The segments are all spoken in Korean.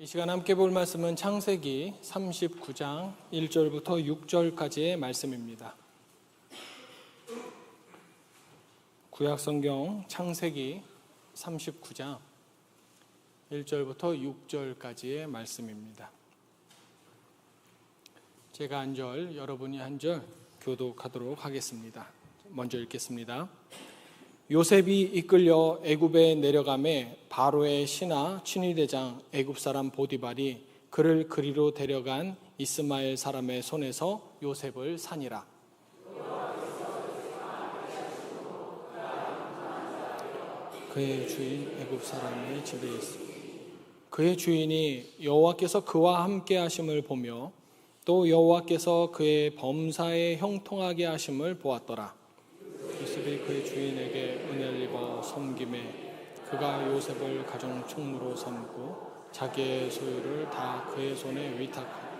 이 시간 함께 볼 말씀은 창세기 39장 1절부터 6절까지의 말씀입니다. 구약성경 창세기 39장 1절부터 6절까지의 말씀입니다. 제가 한 절, 여러분이 한 절 교독하도록 하겠습니다. 먼저 읽겠습니다. 요셉이 이끌려 애굽에 내려가매 바로의 신하 친위대장 애굽 사람 보디발이 그를 그리로 데려간 이스마엘 사람의 손에서 요셉을 산이라. 그의 주인 애굽 사람의 집에 있어. 그의 주인이 여호와께서 그와 함께 하심을 보며 또 여호와께서 그의 범사에 형통하게 하심을 보았더라. 요셉이 그의 주인에게 은혜를 입어 섬김에 그가 요셉을 가정 총무로 삼고 자기의 소유를 다 그의 손에 위탁하고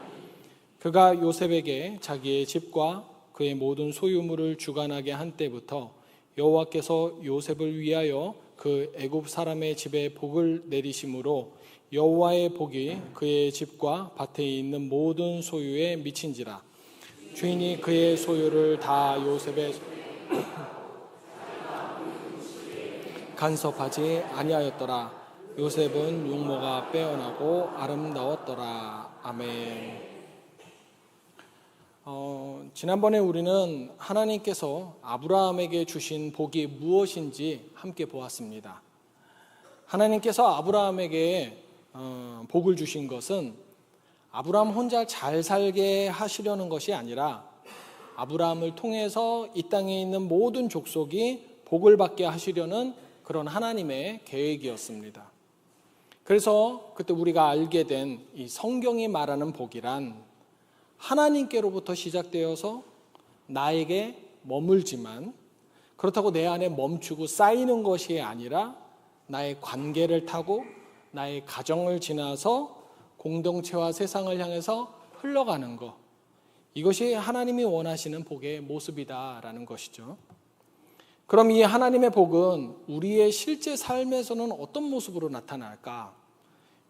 그가 요셉에게 자기의 집과 그의 모든 소유물을 주관하게 한 때부터 여호와께서 요셉을 위하여 그 애굽 사람의 집에 복을 내리심으로 여호와의 복이 그의 집과 밭에 있는 모든 소유에 미친지라. 주인이 그의 소유를 다 요셉의 간섭하지 아니하였더라. 요셉은 용모가 빼어나고 아름다웠더라. 아멘. 지난번에 우리는 하나님께서 아브라함에게 주신 복이 무엇인지 함께 보았습니다. 하나님께서 아브라함에게 복을 주신 것은 아브라함 혼자 잘 살게 하시려는 것이 아니라 아브라함을 통해서 이 땅에 있는 모든 족속이 복을 받게 하시려는 그런 하나님의 계획이었습니다. 그래서 그때 우리가 알게 된 이 성경이 말하는 복이란 하나님께로부터 시작되어서 나에게 머물지만 그렇다고 내 안에 멈추고 쌓이는 것이 아니라 나의 관계를 타고 나의 가정을 지나서 공동체와 세상을 향해서 흘러가는 것, 이것이 하나님이 원하시는 복의 모습이다라는 것이죠. 그럼 이 하나님의 복은 우리의 실제 삶에서는 어떤 모습으로 나타날까?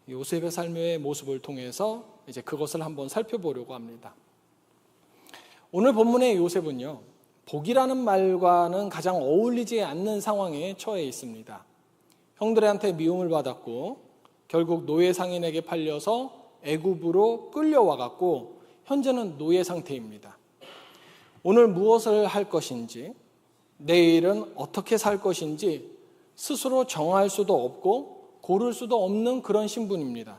요셉의 삶의 모습을 통해서 이제 그것을 한번 살펴보려고 합니다. 오늘 본문의 요셉은요, 복이라는 말과는 가장 어울리지 않는 상황에 처해 있습니다. 형들한테 미움을 받았고 결국 노예 상인에게 팔려서 애굽으로 끌려와갖고 현재는 노예 상태입니다. 오늘 무엇을 할 것인지, 내일은 어떻게 살 것인지 스스로 정할 수도 없고 고를 수도 없는 그런 신분입니다.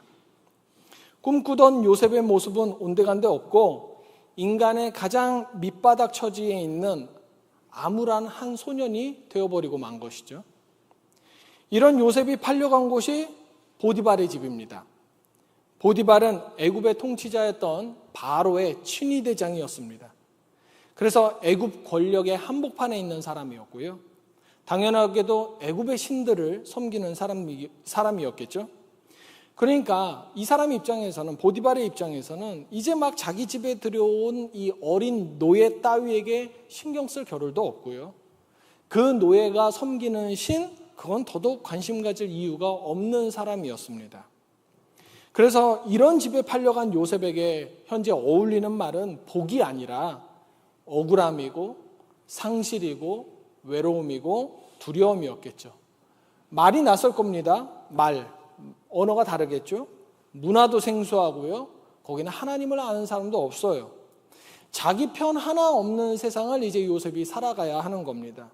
꿈꾸던 요셉의 모습은 온데간데 없고 인간의 가장 밑바닥 처지에 있는 암울한 한 소년이 되어버리고 만 것이죠. 이런 요셉이 팔려간 곳이 보디발의 집입니다. 보디발은 애굽의 통치자였던 바로의 친위대장이었습니다. 그래서 애굽 권력의 한복판에 있는 사람이었고요. 당연하게도 애굽의 신들을 섬기는 사람이었겠죠. 그러니까 이 사람 입장에서는, 보디발의 입장에서는 이제 막 자기 집에 들여온 이 어린 노예 따위에게 신경 쓸 겨를도 없고요. 그 노예가 섬기는 신, 그건 더더욱 관심 가질 이유가 없는 사람이었습니다. 그래서 이런 집에 팔려간 요셉에게 현재 어울리는 말은 복이 아니라 억울함이고 상실이고 외로움이고 두려움이었겠죠. 말이 낯설 겁니다. 언어가 다르겠죠. 문화도 생소하고요. 거기는 하나님을 아는 사람도 없어요. 자기 편 하나 없는 세상을 이제 요셉이 살아가야 하는 겁니다.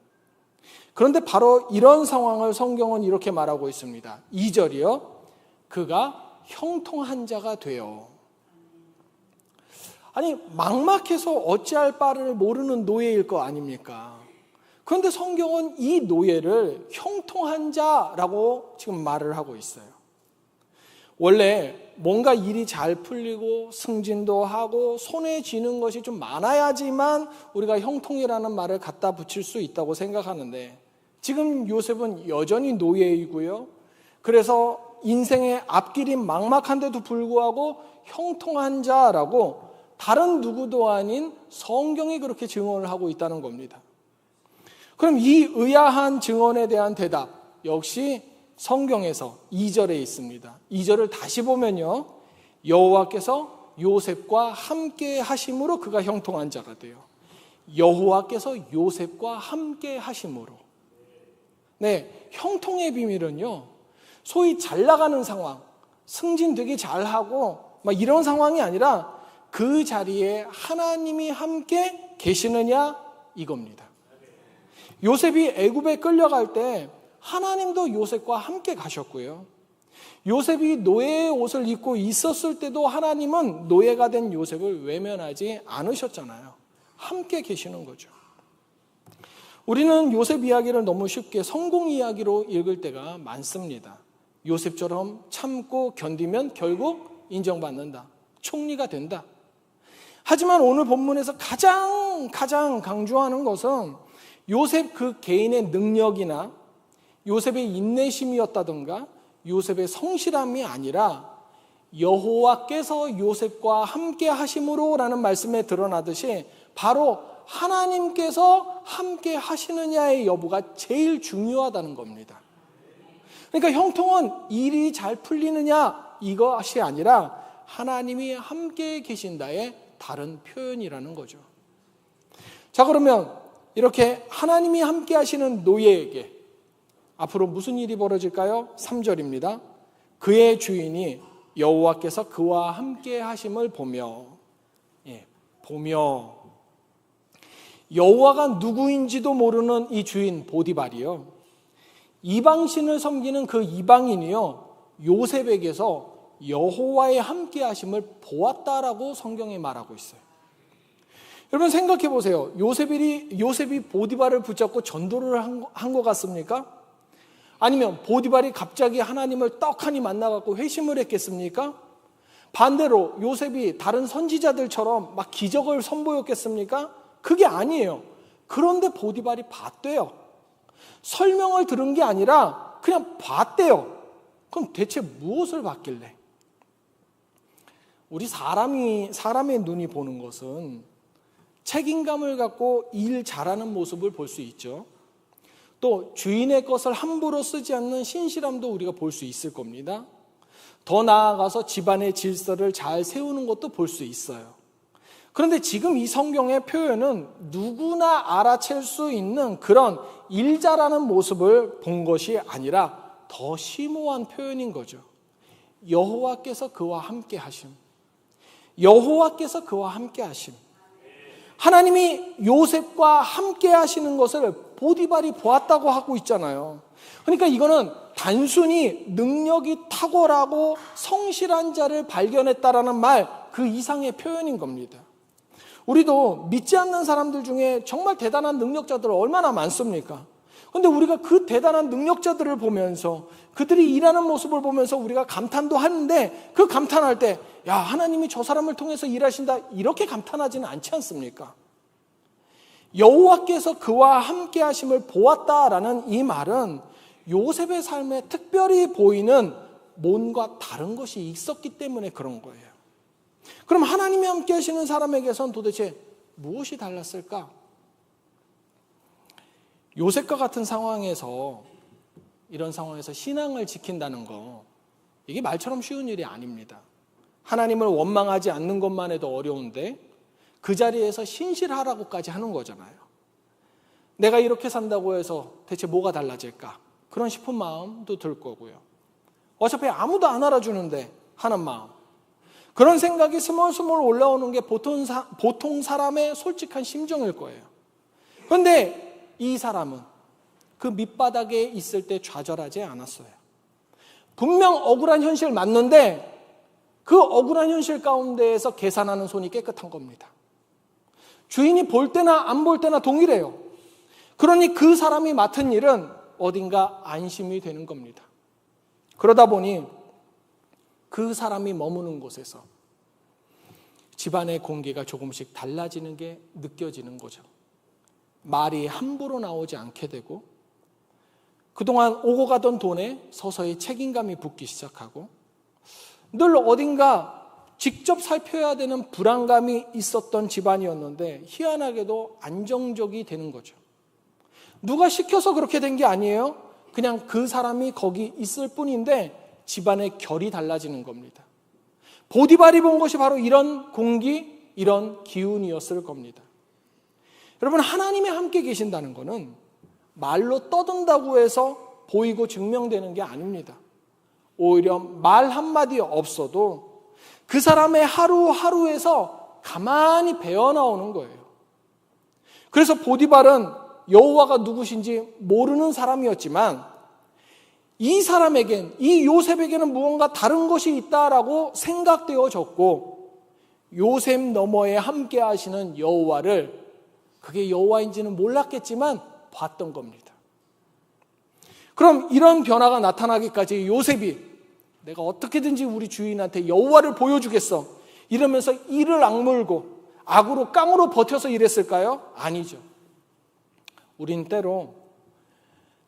그런데 바로 이런 상황을 성경은 이렇게 말하고 있습니다. 2절이요. 그가 형통한 자가 되어. 아니, 막막해서 어찌할 바를 모르는 노예일 거 아닙니까? 그런데 성경은 이 노예를 형통한 자라고 지금 말을 하고 있어요. 원래 뭔가 일이 잘 풀리고 승진도 하고 손에 쥐는 것이 좀 많아야지만 우리가 형통이라는 말을 갖다 붙일 수 있다고 생각하는데 지금 요셉은 여전히 노예이고요. 그래서 인생의 앞길이 막막한데도 불구하고 형통한 자라고 다른 누구도 아닌 성경이 그렇게 증언을 하고 있다는 겁니다. 그럼 이 의아한 증언에 대한 대답 역시 성경에서 2절에 있습니다. 2절을 다시 보면요, 여호와께서 요셉과 함께 하심으로 그가 형통한 자가 돼요. 여호와께서 요셉과 함께 하심으로. 네, 형통의 비밀은요, 소위 잘 나가는 상황, 승진 되게 잘하고 막 이런 상황이 아니라 그 자리에 하나님이 함께 계시느냐 이겁니다. 요셉이 애굽에 끌려갈 때 하나님도 요셉과 함께 가셨고요. 요셉이 노예의 옷을 입고 있었을 때도 하나님은 노예가 된 요셉을 외면하지 않으셨잖아요. 함께 계시는 거죠. 우리는 요셉 이야기를 너무 쉽게 성공 이야기로 읽을 때가 많습니다. 요셉처럼 참고 견디면 결국 인정받는다. 총리가 된다. 하지만 오늘 본문에서 가장 강조하는 것은 요셉 그 개인의 능력이나 요셉의 인내심이었다든가 요셉의 성실함이 아니라 여호와께서 요셉과 함께 하심으로 라는 말씀에 드러나듯이 바로 하나님께서 함께 하시느냐의 여부가 제일 중요하다는 겁니다. 그러니까 형통은 일이 잘 풀리느냐 이것이 아니라 하나님이 함께 계신다의 다른 표현이라는 거죠. 자, 그러면 이렇게 하나님이 함께 하시는 노예에게 앞으로 무슨 일이 벌어질까요? 3절입니다. 그의 주인이 여호와께서 그와 함께 하심을 보며, 보며 여호와가 누구인지도 모르는 이 주인 보디발이요, 이방신을 섬기는 그 이방인이요, 요셉에게서 여호와의 함께 하심을 보았다라고 성경에 말하고 있어요. 여러분 생각해 보세요. 요셉이 보디발을 붙잡고 전도를 한 것 같습니까? 아니면 보디발이 갑자기 하나님을 떡하니 만나갖고 회심을 했겠습니까? 반대로 요셉이 다른 선지자들처럼 막 기적을 선보였겠습니까? 그게 아니에요. 그런데 보디발이 봤대요. 설명을 들은 게 아니라 그냥 봤대요. 그럼 대체 무엇을 봤길래? 우리 사람의 눈이 보는 것은 책임감을 갖고 일 잘하는 모습을 볼 수 있죠. 또 주인의 것을 함부로 쓰지 않는 신실함도 우리가 볼 수 있을 겁니다. 더 나아가서 집안의 질서를 잘 세우는 것도 볼 수 있어요. 그런데 지금 이 성경의 표현은 누구나 알아챌 수 있는 그런 일 잘하는 모습을 본 것이 아니라 더 심오한 표현인 거죠. 여호와께서 그와 함께 하심. 여호와께서 그와 함께 하심. 하나님이 요셉과 함께 하시는 것을 보디발이 보았다고 하고 있잖아요. 그러니까 이거는 단순히 능력이 탁월하고 성실한 자를 발견했다라는 말 그 이상의 표현인 겁니다. 우리도 믿지 않는 사람들 중에 정말 대단한 능력자들 얼마나 많습니까? 그런데 우리가 그 대단한 능력자들을 보면서 그들이 일하는 모습을 보면서 우리가 감탄도 하는데 그 감탄할 때 야, 하나님이 저 사람을 통해서 일하신다 이렇게 감탄하지는 않지 않습니까? 여호와께서 그와 함께 하심을 보았다라는 이 말은 요셉의 삶에 특별히 보이는 뭔가 다른 것이 있었기 때문에 그런 거예요. 그럼 하나님이 함께 하시는 사람에게선 도대체 무엇이 달랐을까? 요셉과 같은 상황에서 이런 상황에서 신앙을 지킨다는 거 이게 말처럼 쉬운 일이 아닙니다. 하나님을 원망하지 않는 것만 해도 어려운데 그 자리에서 신실하라고까지 하는 거잖아요. 내가 이렇게 산다고 해서 대체 뭐가 달라질까? 그런 싶은 마음도 들 거고요. 어차피 아무도 안 알아주는데 하는 마음. 그런 생각이 스멀스멀 올라오는 게 보통 사람의 솔직한 심정일 거예요. 그런데 이 사람은 그 밑바닥에 있을 때 좌절하지 않았어요. 분명 억울한 현실 맞는데 그 억울한 현실 가운데에서 계산하는 손이 깨끗한 겁니다. 주인이 볼 때나 안 볼 때나 동일해요. 그러니 그 사람이 맡은 일은 어딘가 안심이 되는 겁니다. 그러다 보니 그 사람이 머무는 곳에서 집안의 공기가 조금씩 달라지는 게 느껴지는 거죠. 말이 함부로 나오지 않게 되고 그동안 오고 가던 돈에 서서히 책임감이 붙기 시작하고 늘 어딘가 직접 살펴야 되는 불안감이 있었던 집안이었는데 희한하게도 안정적이 되는 거죠. 누가 시켜서 그렇게 된 게 아니에요. 그냥 그 사람이 거기 있을 뿐인데 집안의 결이 달라지는 겁니다. 보디발이 본 것이 바로 이런 공기, 이런 기운이었을 겁니다. 여러분, 하나님이 함께 계신다는 것은 말로 떠든다고 해서 보이고 증명되는 게 아닙니다. 오히려 말 한마디 없어도 그 사람의 하루하루에서 가만히 배어나오는 거예요. 그래서 보디발은 여호와가 누구신지 모르는 사람이었지만 이 사람에겐, 이 요셉에게는 무언가 다른 것이 있다라고 생각되어졌고, 요셉 너머에 함께 하시는 여호와를, 그게 여호와인지는 몰랐겠지만 봤던 겁니다. 그럼 이런 변화가 나타나기까지 요셉이 내가 어떻게든지 우리 주인한테 여호와를 보여주겠어 이러면서 이를 악물고 악으로 깡으로 버텨서 일했을까요? 아니죠. 우린 때로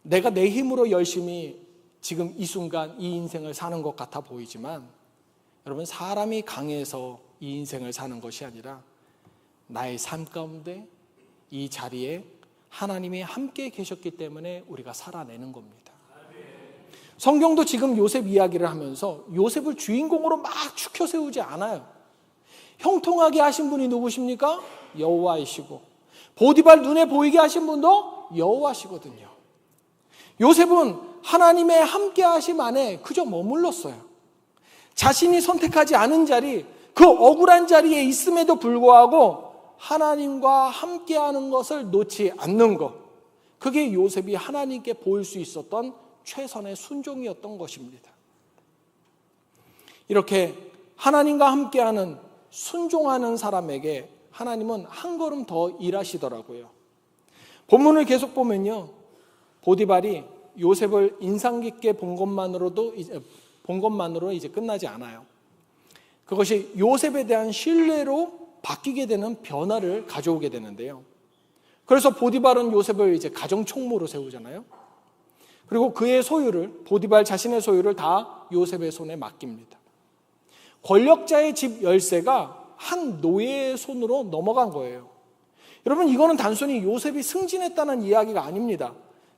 내가 내 힘으로 열심히 지금 이 순간 이 인생을 사는 것 같아 보이지만, 여러분, 사람이 강해서 이 인생을 사는 것이 아니라 나의 삶 가운데 이 자리에 하나님이 함께 계셨기 때문에 우리가 살아내는 겁니다. 성경도 지금 요셉 이야기를 하면서 요셉을 주인공으로 막 추켜 세우지 않아요. 형통하게 하신 분이 누구십니까? 여호와이시고, 보디발 눈에 보이게 하신 분도 여호와시거든요. 요셉은 하나님의 함께 하심 안에 그저 머물렀어요. 자신이 선택하지 않은 자리, 그 억울한 자리에 있음에도 불구하고 하나님과 함께하는 것을 놓지 않는 것, 그게 요셉이 하나님께 보일 수 있었던 최선의 순종이었던 것입니다. 이렇게 하나님과 함께하는 순종하는 사람에게 하나님은 한 걸음 더 일하시더라고요. 본문을 계속 보면요, 보디발이 요셉을 인상 깊게 본 것만으로 이제 끝나지 않아요. 그것이 요셉에 대한 신뢰로 바뀌게 되는 변화를 가져오게 되는데요. 그래서 보디발은 요셉을 이제 가정 총무로 세우잖아요. 그리고 그의 소유를, 보디발 자신의 소유를 다 요셉의 손에 맡깁니다. 권력자의 집 열쇠가 한 노예의 손으로 넘어간 거예요. 여러분, 이거는 단순히 요셉이 승진했다는 이야기가 아닙니다.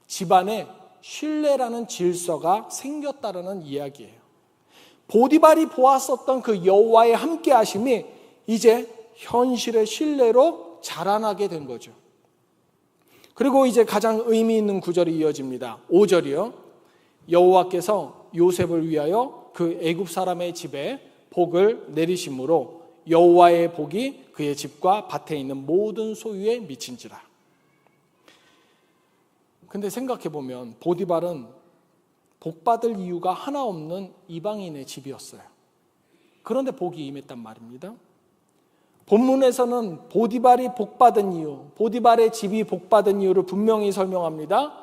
집안에 신뢰라는 질서가 생겼다는 이야기예요. 보디발이 보았었던 그 여호와의 함께 하심이 이제 현실의 신뢰로 자라나게 된 거죠. 그리고 이제 가장 의미 있는 구절이 이어집니다. 5절이요. 여호와께서 요셉을 위하여 그 애굽 사람의 집에 복을 내리심으로 여호와의 복이 그의 집과 밭에 있는 모든 소유에 미친지라. 근데 생각해보면 보디발은 복받을 이유가 하나 없는 이방인의 집이었어요. 그런데 복이 임했단 말입니다. 본문에서는 보디발이 복받은 이유, 보디발의 집이 복받은 이유를 분명히 설명합니다.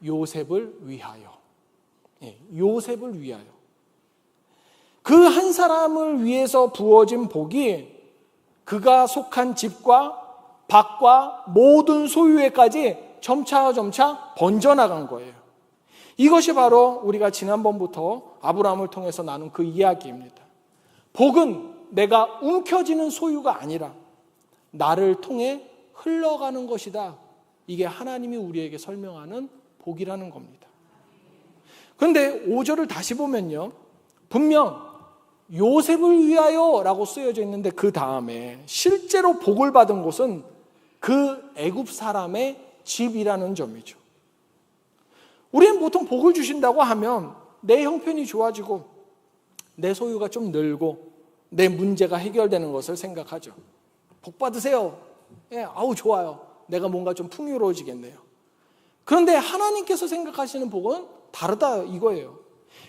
요셉을 위하여. 요셉을 위하여. 그 한 사람을 위해서 부어진 복이 그가 속한 집과 밭과 모든 소유에까지 점차 번져나간 거예요. 이것이 바로 우리가 지난번부터 아브라함을 통해서 나눈 그 이야기입니다. 복은 내가 움켜쥐는 소유가 아니라 나를 통해 흘러가는 것이다. 이게 하나님이 우리에게 설명하는 복이라는 겁니다. 그런데 5절을 다시 보면요, 분명 요셉을 위하여 라고 쓰여져 있는데 그 다음에 실제로 복을 받은 곳은 그 애굽 사람의 집이라는 점이죠. 우리는 보통 복을 주신다고 하면 내 형편이 좋아지고 내 소유가 좀 늘고 내 문제가 해결되는 것을 생각하죠. 복 받으세요. 아우 좋아요. 내가 뭔가 좀 풍요로워지겠네요. 그런데 하나님께서 생각하시는 복은 다르다 이거예요.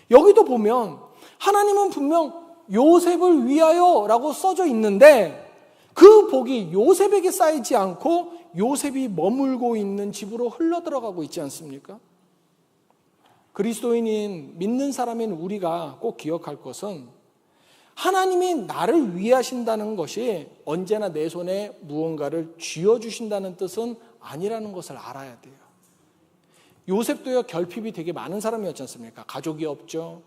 여기도 보면 하나님은 분명 요셉을 위하여 라고 써져 있는데 그 복이 요셉에게 쌓이지 않고 요셉이 머물고 있는 집으로 흘러들어가고 있지 않습니까? 그리스도인인 믿는 사람인 우리가 꼭 기억할 것은 하나님이 나를 위하신다는 것이 언제나 내 손에 무언가를 쥐어주신다는 뜻은 아니라는 것을 알아야 돼요. 요셉도요, 결핍이 되게 많은 사람이었지 않습니까? 가족이 없죠,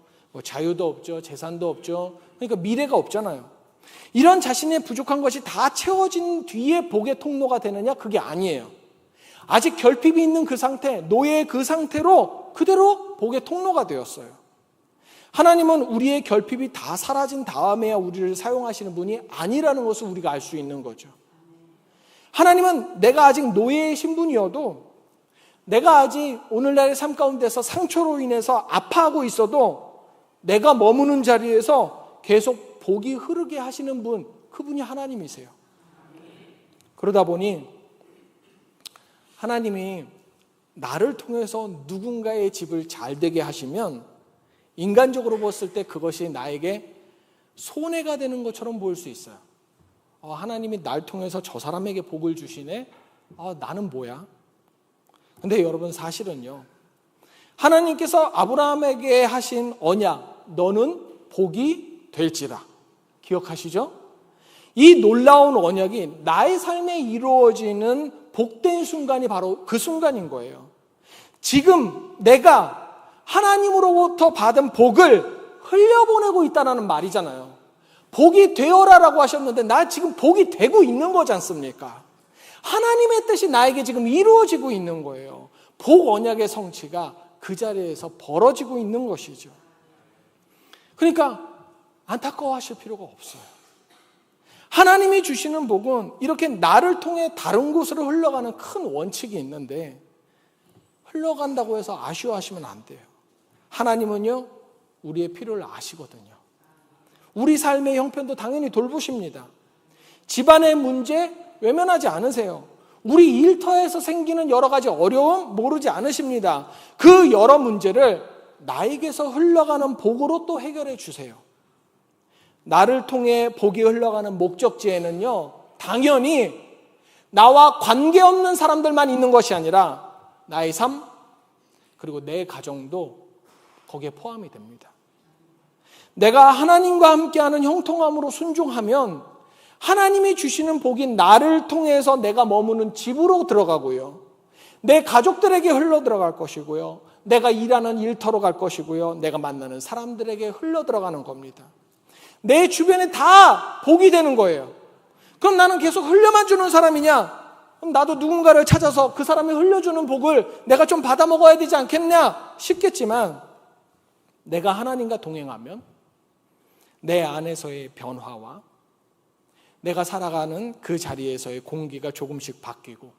자유도 없죠, 재산도 없죠. 그러니까 미래가 없잖아요. 이런 자신의 부족한 것이 다 채워진 뒤에 복의 통로가 되느냐? 그게 아니에요. 아직 결핍이 있는 그 상태, 노예의 그 상태로 그대로 복의 통로가 되었어요. 하나님은 우리의 결핍이 다 사라진 다음에야 우리를 사용하시는 분이 아니라는 것을 우리가 알 수 있는 거죠. 하나님은 내가 아직 노예의 신분이어도, 내가 아직 오늘날의 삶 가운데서 상처로 인해서 아파하고 있어도 내가 머무는 자리에서 계속 복이 흐르게 하시는 분, 그분이 하나님이세요. 그러다 보니 하나님이 나를 통해서 누군가의 집을 잘 되게 하시면 인간적으로 봤을 때 그것이 나에게 손해가 되는 것처럼 보일 수 있어요. 하나님이 날 통해서 저 사람에게 복을 주시네? 나는 뭐야? 근데 여러분, 사실은요, 하나님께서 아브라함에게 하신 언약, 너는 복이 될지라, 기억하시죠? 이 놀라운 언약이 나의 삶에 이루어지는 복된 순간이 바로 그 순간인 거예요. 지금 내가 하나님으로부터 받은 복을 흘려보내고 있다는 말이잖아요. 복이 되어라라고 하셨는데 나 지금 복이 되고 있는 거지 않습니까? 하나님의 뜻이 나에게 지금 이루어지고 있는 거예요. 복 언약의 성취가 그 자리에서 벌어지고 있는 것이죠. 그러니까 안타까워하실 필요가 없어요. 하나님이 주시는 복은 이렇게 나를 통해 다른 곳으로 흘러가는 큰 원칙이 있는데, 흘러간다고 해서 아쉬워하시면 안 돼요. 하나님은요, 우리의 필요를 아시거든요. 우리 삶의 형편도 당연히 돌보십니다. 집안의 문제 외면하지 않으세요. 우리 일터에서 생기는 여러 가지 어려움 모르지 않으십니다. 그 여러 문제를 나에게서 흘러가는 복으로 또 해결해 주세요. 나를 통해 복이 흘러가는 목적지에는요, 당연히 나와 관계없는 사람들만 있는 것이 아니라 나의 삶, 그리고 내 가정도 거기에 포함이 됩니다. 내가 하나님과 함께하는 형통함으로 순종하면 하나님이 주시는 복이 나를 통해서 내가 머무는 집으로 들어가고요, 내 가족들에게 흘러 들어갈 것이고요, 내가 일하는 일터로 갈 것이고요, 내가 만나는 사람들에게 흘러 들어가는 겁니다. 내 주변에 다 복이 되는 거예요. 그럼 나는 계속 흘려만 주는 사람이냐? 그럼 나도 누군가를 찾아서 그 사람이 흘려주는 복을 내가 좀 받아 먹어야 되지 않겠냐 싶겠지만, 내가 하나님과 동행하면 내 안에서의 변화와 내가 살아가는 그 자리에서의 공기가 조금씩 바뀌고,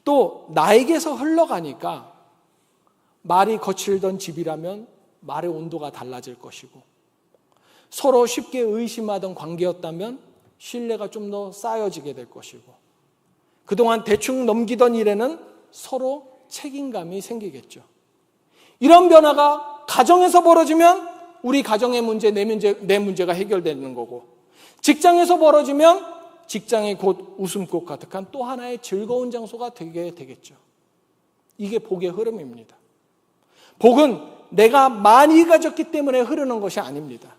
또 나에게서 흘러가니까 말이 거칠던 집이라면 말의 온도가 달라질 것이고, 서로 쉽게 의심하던 관계였다면 신뢰가 좀 더 쌓여지게 될 것이고, 그동안 대충 넘기던 일에는 서로 책임감이 생기겠죠. 이런 변화가 가정에서 벌어지면 우리 가정의 문제, 내 문제가 해결되는 거고, 직장에서 벌어지면 직장이 곧 웃음꽃 가득한 또 하나의 즐거운 장소가 되게 되겠죠. 이게 복의 흐름입니다. 복은 내가 많이 가졌기 때문에 흐르는 것이 아닙니다.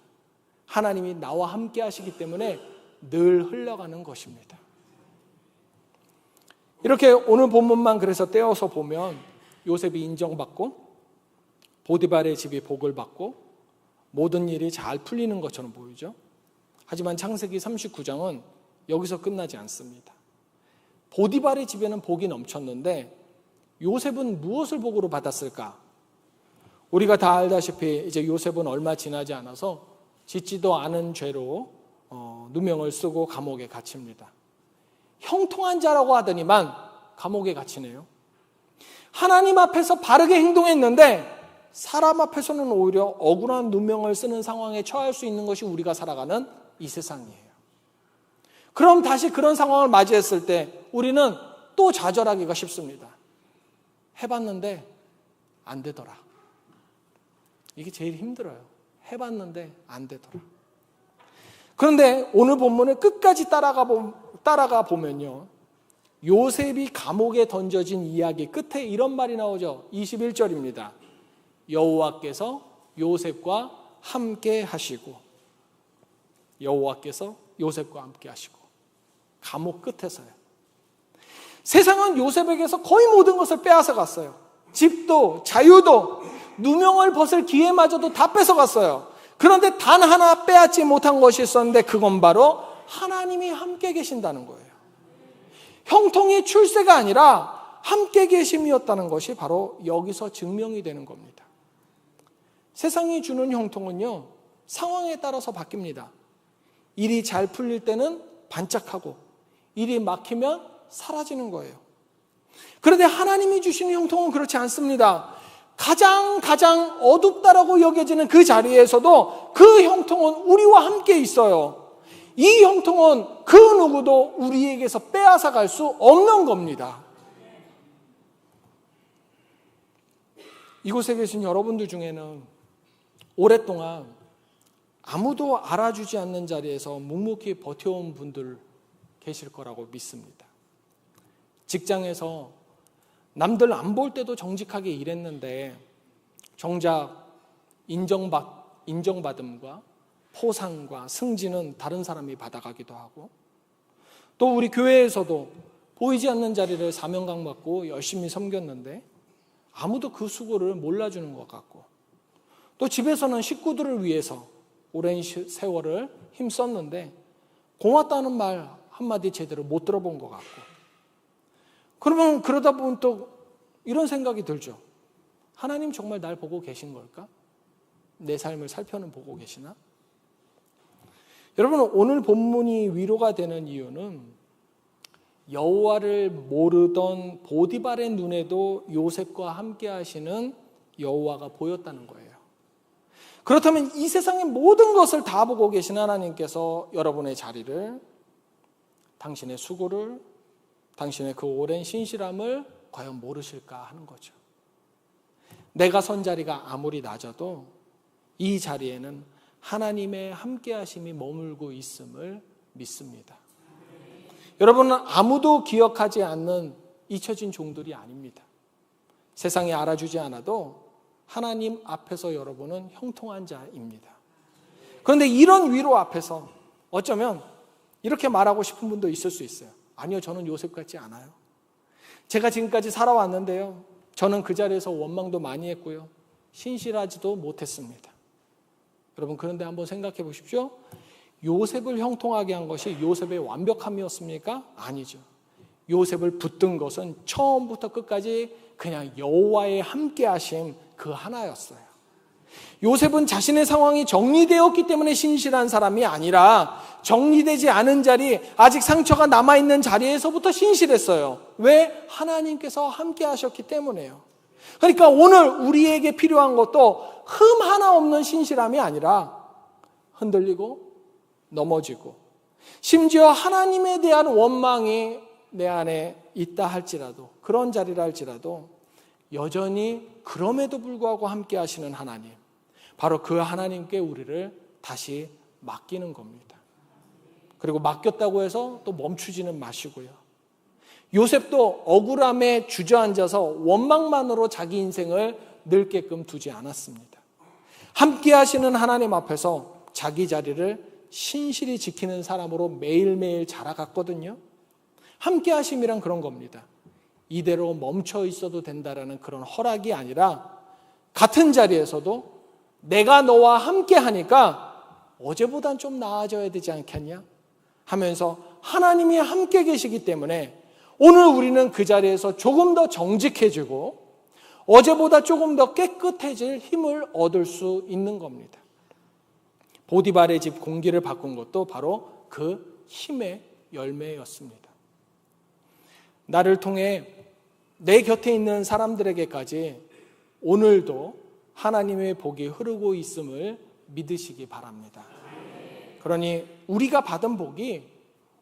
하나님이 나와 함께 하시기 때문에 늘 흘러가는 것입니다. 이렇게 오늘 본문만 그래서 떼어서 보면 요셉이 인정받고 보디발의 집이 복을 받고 모든 일이 잘 풀리는 것처럼 보이죠. 하지만 창세기 39장은 여기서 끝나지 않습니다. 보디발의 집에는 복이 넘쳤는데 요셉은 무엇을 복으로 받았을까? 우리가 다 알다시피 이제 요셉은 얼마 지나지 않아서 짓지도 않은 죄로 누명을 쓰고 감옥에 갇힙니다. 형통한 자라고 하더니만 감옥에 갇히네요. 하나님 앞에서 바르게 행동했는데 사람 앞에서는 오히려 억울한 누명을 쓰는 상황에 처할 수 있는 것이 우리가 살아가는 이 세상이에요. 그럼 다시 그런 상황을 맞이했을 때 우리는 또 좌절하기가 쉽습니다. 해봤는데 안 되더라. 이게 제일 힘들어요. 해봤는데 안 되더라. 그런데 오늘 본문을 끝까지 따라가 보면요, 요셉이 감옥에 던져진 이야기 끝에 이런 말이 나오죠. 21절입니다. 여호와께서 요셉과 함께 하시고, 여호와께서 요셉과 함께 하시고. 감옥 끝에서요. 세상은 요셉에게서 거의 모든 것을 빼앗아 갔어요. 집도 자유도 누명을 벗을 기회마저도 다 뺏어갔어요. 그런데 단 하나 빼앗지 못한 것이 있었는데 그건 바로 하나님이 함께 계신다는 거예요. 형통의 출세가 아니라 함께 계심이었다는 것이 바로 여기서 증명이 되는 겁니다. 세상이 주는 형통은요, 상황에 따라서 바뀝니다. 일이 잘 풀릴 때는 반짝하고 일이 막히면 사라지는 거예요. 그런데 하나님이 주시는 형통은 그렇지 않습니다. 가장 어둡다라고 여겨지는 그 자리에서도 그 형통은 우리와 함께 있어요. 이 형통은 그 누구도 우리에게서 빼앗아 갈 수 없는 겁니다. 이곳에 계신 여러분들 중에는 오랫동안 아무도 알아주지 않는 자리에서 묵묵히 버텨온 분들 계실 거라고 믿습니다. 직장에서 남들 안 볼 때도 정직하게 일했는데 정작 인정받음과 포상과 승진은 다른 사람이 받아가기도 하고, 또 우리 교회에서도 보이지 않는 자리를 사명감 받고 열심히 섬겼는데 아무도 그 수고를 몰라주는 것 같고, 또 집에서는 식구들을 위해서 오랜 세월을 힘썼는데 고맙다는 말 한마디 제대로 못 들어본 것 같고, 그러면 그러다 보면 또 이런 생각이 들죠. 하나님 정말 날 보고 계신 걸까? 내 삶을 살펴는 보고 계시나? 여러분, 오늘 본문이 위로가 되는 이유는 여호와를 모르던 보디발의 눈에도 요셉과 함께 하시는 여호와가 보였다는 거예요. 그렇다면 이 세상의 모든 것을 다 보고 계신 하나님께서 여러분의 자리를, 당신의 수고를, 당신의 그 오랜 신실함을 과연 모르실까 하는 거죠. 내가 선 자리가 아무리 낮아도 이 자리에는 하나님의 함께하심이 머물고 있음을 믿습니다. 여러분은 아무도 기억하지 않는 잊혀진 종들이 아닙니다. 세상에 알아주지 않아도 하나님 앞에서 여러분은 형통한 자입니다. 그런데 이런 위로 앞에서 어쩌면 이렇게 말하고 싶은 분도 있을 수 있어요. 아니요, 저는 요셉 같지 않아요. 제가 지금까지 살아왔는데요, 저는 그 자리에서 원망도 많이 했고요, 신실하지도 못했습니다. 여러분, 그런데 한번 생각해 보십시오. 요셉을 형통하게 한 것이 요셉의 완벽함이었습니까? 아니죠. 요셉을 붙든 것은 처음부터 끝까지 그냥 여호와의 함께하심 그 하나였어요. 요셉은 자신의 상황이 정리되었기 때문에 신실한 사람이 아니라 정리되지 않은 자리, 아직 상처가 남아있는 자리에서부터 신실했어요. 왜? 하나님께서 함께 하셨기 때문에요. 그러니까 오늘 우리에게 필요한 것도 흠 하나 없는 신실함이 아니라 흔들리고 넘어지고, 심지어 하나님에 대한 원망이 내 안에 있다 할지라도, 그런 자리라 할지라도 여전히 그럼에도 불구하고 함께 하시는 하나님, 바로 그 하나님께 우리를 다시 맡기는 겁니다. 그리고 맡겼다고 해서 또 멈추지는 마시고요. 요셉도 억울함에 주저앉아서 원망만으로 자기 인생을 늙게끔 두지 않았습니다. 함께 하시는 하나님 앞에서 자기 자리를 신실히 지키는 사람으로 매일매일 자라갔거든요. 함께 하심이란 그런 겁니다. 이대로 멈춰 있어도 된다라는 그런 허락이 아니라, 같은 자리에서도 내가 너와 함께 하니까 어제보단 좀 나아져야 되지 않겠냐 하면서 하나님이 함께 계시기 때문에 오늘 우리는 그 자리에서 조금 더 정직해지고 어제보다 조금 더 깨끗해질 힘을 얻을 수 있는 겁니다. 보디발의 집 공기를 바꾼 것도 바로 그 힘의 열매였습니다. 나를 통해 내 곁에 있는 사람들에게까지 오늘도 하나님의 복이 흐르고 있음을 믿으시기 바랍니다. 그러니 우리가 받은 복이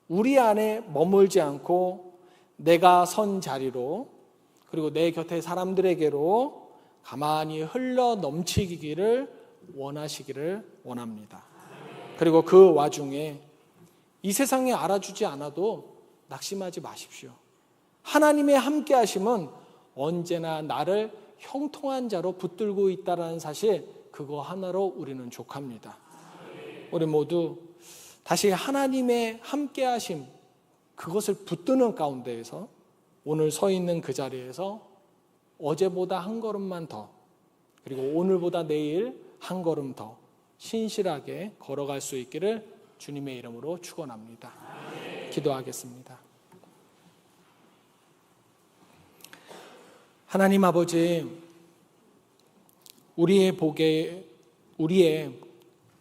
우리 안에 머물지 않고 내가 선 자리로, 그리고 내 곁에 사람들에게로 가만히 흘러 넘치기를 원하시기를 원합니다. 그리고 그 와중에 이 세상에 알아주지 않아도 낙심하지 마십시오. 하나님의 함께 하심은 언제나 나를 형통한 자로 붙들고 있다는 사실, 그거 하나로 우리는 족합니다. 우리 모두 다시 하나님의 함께 하심, 그것을 붙드는 가운데에서 오늘 서 있는 그 자리에서 어제보다 한 걸음만 더, 그리고 오늘보다 내일 한 걸음 더 신실하게 걸어갈 수 있기를 주님의 이름으로 축원합니다. 기도하겠습니다. 하나님 아버지, 우리의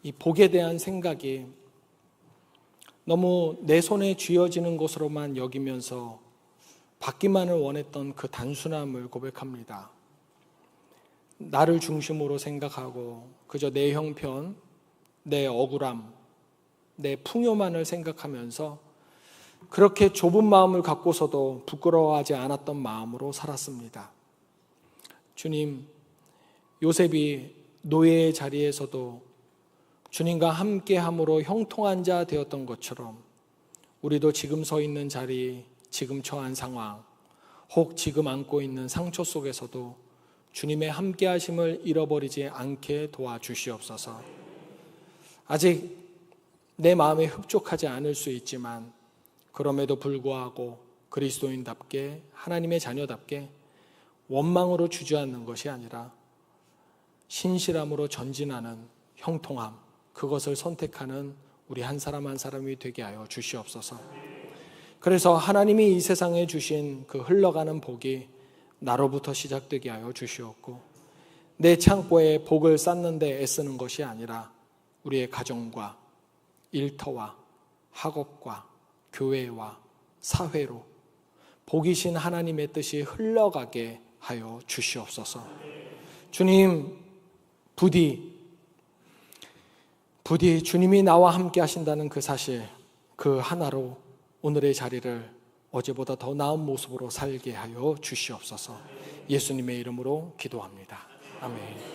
이 복에 대한 생각이 너무 내 손에 쥐어지는 것으로만 여기면서 받기만을 원했던 그 단순함을 고백합니다. 나를 중심으로 생각하고 그저 내 형편, 내 억울함, 내 풍요만을 생각하면서 그렇게 좁은 마음을 갖고서도 부끄러워하지 않았던 마음으로 살았습니다. 주님, 요셉이 노예의 자리에서도 주님과 함께함으로 형통한 자 되었던 것처럼 우리도 지금 서 있는 자리, 지금 처한 상황, 혹 지금 안고 있는 상처 속에서도 주님의 함께하심을 잃어버리지 않게 도와주시옵소서. 아직 내 마음에 흡족하지 않을 수 있지만 그럼에도 불구하고 그리스도인답게, 하나님의 자녀답게 원망으로 주저앉는 것이 아니라 신실함으로 전진하는 형통함, 그것을 선택하는 우리 한 사람 한 사람이 되게 하여 주시옵소서. 그래서 하나님이 이 세상에 주신 그 흘러가는 복이 나로부터 시작되게 하여 주시옵고, 내 창고에 복을 쌓는 데 애쓰는 것이 아니라 우리의 가정과 일터와 학업과 교회와 사회로 복이신 하나님의 뜻이 흘러가게 하여 주시옵소서. 주님, 부디 주님이 나와 함께 하신다는 그 사실, 그 하나로 오늘의 자리를 어제보다 더 나은 모습으로 살게 하여 주시옵소서. 예수님의 이름으로 기도합니다. 아멘.